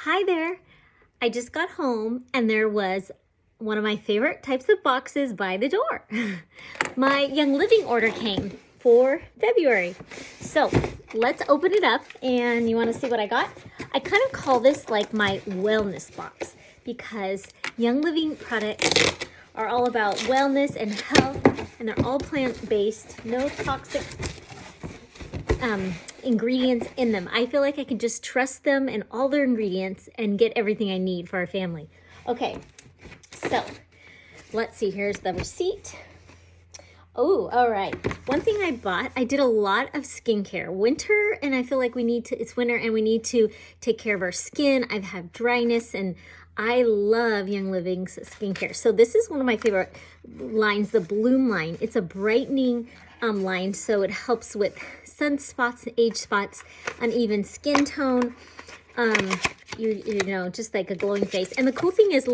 Hi there. I just got home and there was one of my favorite types of boxes by the door. My Young Living order came for February. So let's open it up and you want to see what I got? I kind of call this like my wellness box because Young Living products are all about wellness and health, and they're all plant-based, no toxic ingredients in them. I feel like I can just trust them and all their ingredients and get everything I need for our family. Okay, so let's see. Here's the receipt. Oh, all right. One thing I bought, I did a lot of skincare. Winter, and I feel like it's winter and we need to take care of our skin. I've had dryness and I love Young Living's skincare. So this is one of my favorite lines, the Bloom line. It's a brightening line, so it helps with sunspots, age spots, uneven skin tone, you know, just like a glowing face. And the cool thing is,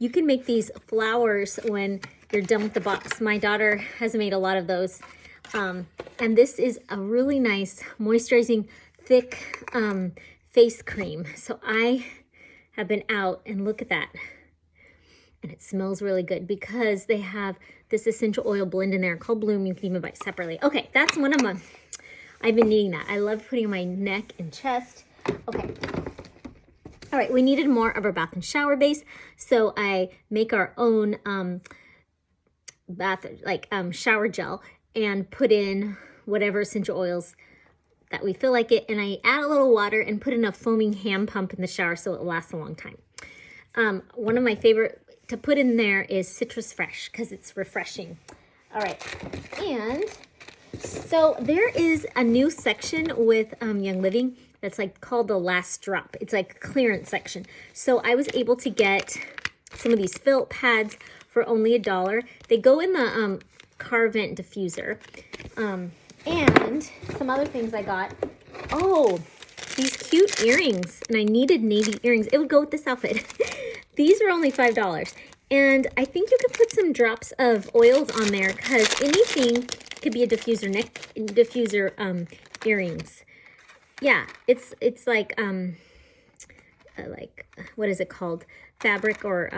you can make these flowers when you're done with the box. My daughter has made a lot of those. And this is a really nice moisturizing, thick face cream. So I have been out and look at that. And it smells really good because they have this essential oil blend in there called Bloom. You can even buy it separately. Okay, that's one of them. I've been needing that. I love putting on my neck and chest. Okay. All right, we needed more of our bath and shower base. So I make our own shower gel and put in whatever essential oils that we feel like it. And I add a little water and put in a foaming hand pump in the shower so it lasts a long time. One of my favorite to put in there is Citrus Fresh because it's refreshing. All right, and so there is a new section with Young Living that's like called the Last Drop. It's like a clearance section. So I was able to get some of these felt pads for only $1. They go in the car vent diffuser. And some other things I got. Oh, these cute earrings. And I needed navy earrings. It would go with this outfit. These are only $5. And I think you could put some drops of oils on there because anything could be a diffuser earrings. Yeah, it's like what is it called? Fabric or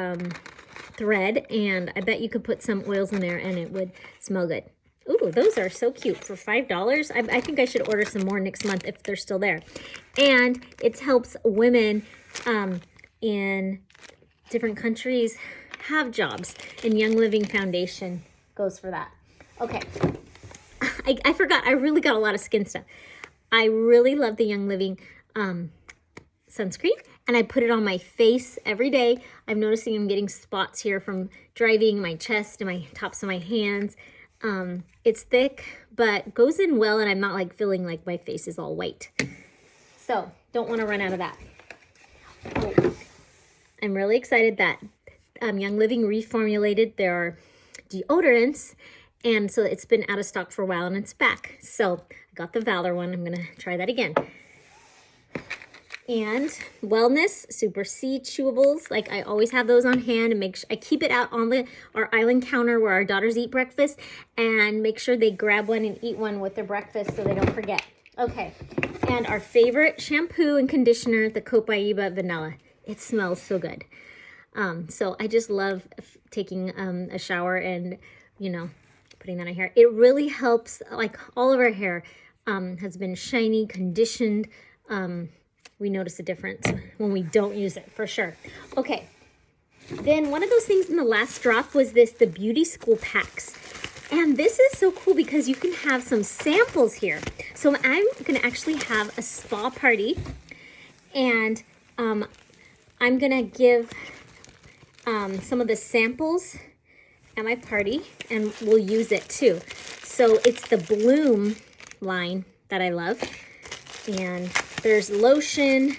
thread, and I bet you could put some oils in there and it would smell good. Ooh, those are so cute for $5. I think I should order some more next month if they're still there. And it helps women in different countries have jobs, and Young Living Foundation goes for that. Okay, I forgot, I really got a lot of skin stuff. I really love the Young Living sunscreen, and I put it on my face every day. I'm noticing I'm getting spots here from driving, my chest and my tops of my hands. It's thick, but goes in well, and I'm not like feeling like my face is all white. So don't want to run out of that. Oh, I'm really excited that Young Living reformulated their deodorants, and so it's been out of stock for a while and it's back. So I got the Valor one. I'm gonna try that again. And Wellness Super C chewables, like I always have those on hand, and I keep it out on our island counter where our daughters eat breakfast, and make sure they grab one and eat one with their breakfast so they don't forget. Okay, and our favorite shampoo and conditioner, the Copaiba Vanilla. It smells so good. So I just love taking a shower and, you know, putting that on hair. It really helps, like all of our hair has been shiny, conditioned. We notice a difference when we don't use it, for sure. Okay, then one of those things in the Last Drop was the Beauty School packs. And this is so cool because you can have some samples here. So I'm gonna actually have a spa party, and I'm gonna give some of the samples at my party, and we'll use it too. So it's the Bloom line that I love. And there's lotion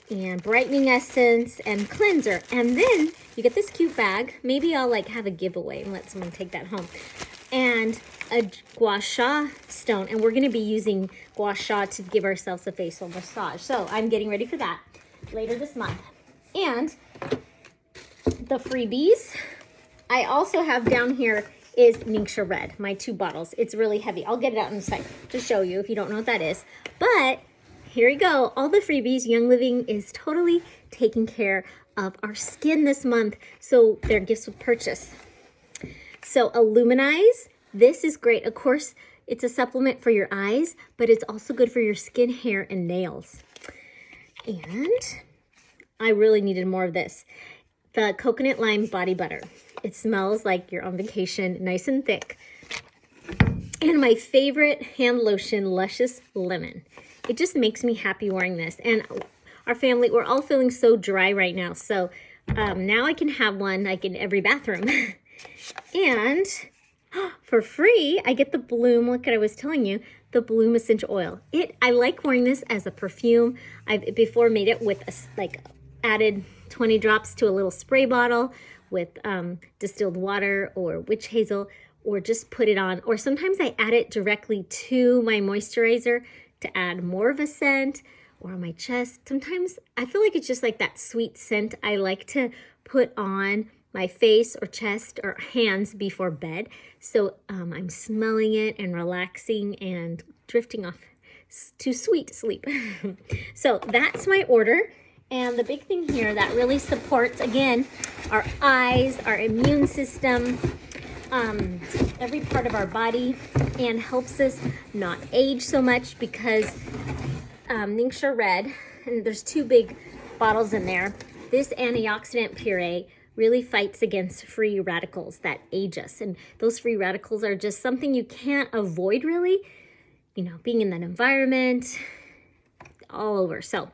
and brightening essence and cleanser. And then you get this cute bag. Maybe I'll like have a giveaway and let someone take that home. And a gua sha stone. And we're going to be using gua sha to give ourselves a facial massage. So I'm getting ready for that later this month. And the freebies I also have down here is Ningxia Red, my 2 bottles. It's really heavy. I'll get it out in a sec to show you if you don't know what that is. But here we go. All the freebies. Young Living is totally taking care of our skin this month. So they're gifts with purchase. So Illuminize. This is great. Of course, it's a supplement for your eyes, but it's also good for your skin, hair, and nails. And I really needed more of this. The Coconut Lime Body Butter. It smells like you're on vacation, nice and thick. And my favorite hand lotion, Luscious Lemon. It just makes me happy wearing this. And our family, we're all feeling so dry right now. So now I can have one like in every bathroom. And for free, I get the Bloom, like I was telling you, the Bloom Essential Oil. I like wearing this as a perfume. I've before made it with added 20 drops to a little spray bottle with distilled water or witch hazel, or just put it on. Or sometimes I add it directly to my moisturizer to add more of a scent, or on my chest. Sometimes I feel like it's just like that sweet scent I like to put on my face or chest or hands before bed. So I'm smelling it and relaxing and drifting off to sweet sleep. So that's my order. And the big thing here that really supports, again, our eyes, our immune system, every part of our body, and helps us not age so much, because Ningxia Red, and there's 2 big bottles in there, this antioxidant puree really fights against free radicals that age us. And those free radicals are just something you can't avoid, really, you know, being in that environment, all over. So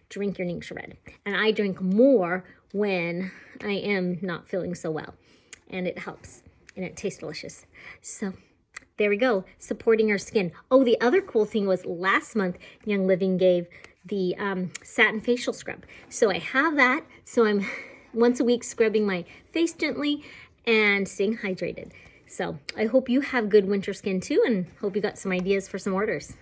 drink your Ningxia Red. And I drink more when I am not feeling so well. And it helps. And it tastes delicious. So there we go, supporting our skin. Oh, the other cool thing was last month, Young Living gave the satin facial scrub. So I have that. So I'm once a week scrubbing my face gently and staying hydrated. So I hope you have good winter skin too, and hope you got some ideas for some orders.